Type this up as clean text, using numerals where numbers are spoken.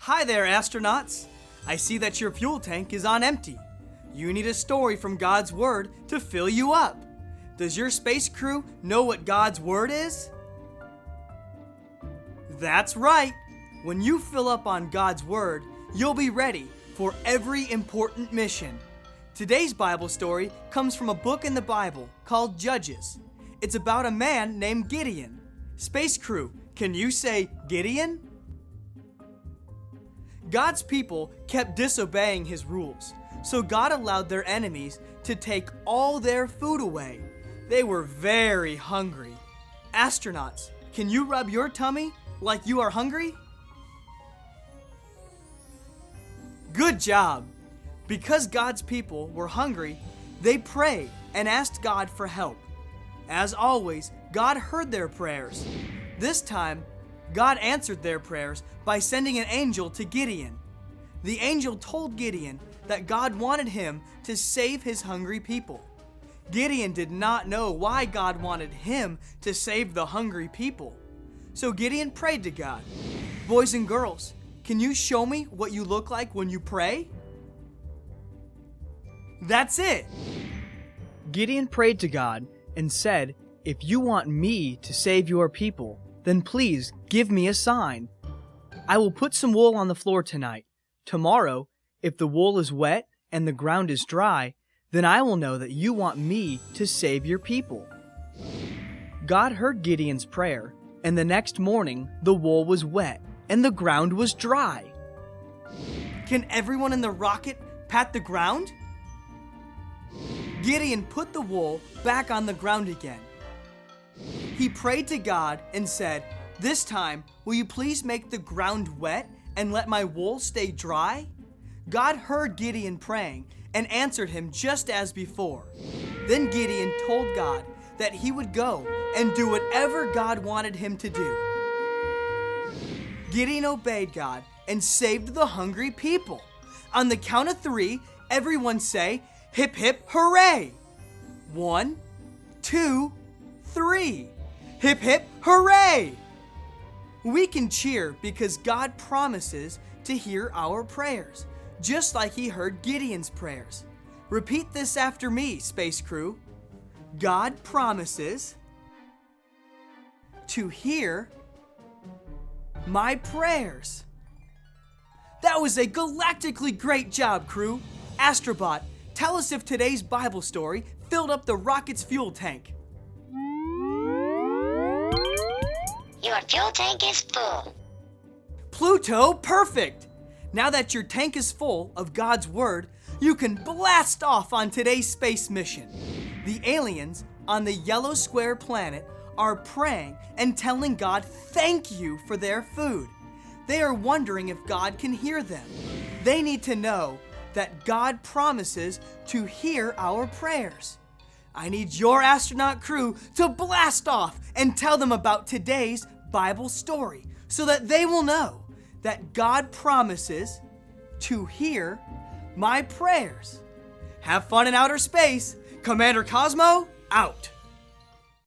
Hi there, astronauts. I see that your fuel tank is on empty. You need a story from God's Word to fill you up. Does your space crew know what God's Word is? That's right. When you fill up on God's Word, you'll be ready for every important mission. Today's Bible story comes from a book in the Bible called Judges. It's about a man named Gideon. Space crew, can you say Gideon? God's people kept disobeying his rules, so God allowed their enemies to take all their food away. They were very hungry. Astronauts, can you rub your tummy like you are hungry? Good job! Because God's people were hungry, they prayed and asked God for help. As always, God heard their prayers. This time, God answered their prayers by sending an angel to Gideon. The angel told Gideon that God wanted him to save his hungry people. Gideon did not know why God wanted him to save the hungry people. So Gideon prayed to God. Boys and girls, can you show me what you look like when you pray? That's it! Gideon prayed to God and said, "If you want me to save your people, then please give me a sign. I will put some wool on the floor tonight. Tomorrow, if the wool is wet and the ground is dry, then I will know that you want me to save your people." God heard Gideon's prayer, and the next morning the wool was wet and the ground was dry. Can everyone in the rocket pat the ground? Gideon put the wool back on the ground again. He prayed to God and said, "This time, will you please make the ground wet and let my wool stay dry?" God heard Gideon praying and answered him just as before. Then Gideon told God that he would go and do whatever God wanted him to do. Gideon obeyed God and saved the hungry people. On the count of 3, everyone say, "Hip hip hooray!" 1, 2, 3. Hip hip hooray! We can cheer because God promises to hear our prayers, just like he heard Gideon's prayers. Repeat this after me, space crew. God promises to hear my prayers. That was a galactically great job, crew. Astrobot, tell us if today's Bible story filled up the rocket's fuel tank. Your fuel tank is full. Pluto, perfect! Now that your tank is full of God's Word, you can blast off on today's space mission. The aliens on the yellow square planet are praying and telling God thank you for their food. They are wondering if God can hear them. They need to know that God promises to hear our prayers. I need your astronaut crew to blast off and tell them about today's Bible story so that they will know that God promises to hear my prayers. Have fun in outer space. Commander Cosmo, out.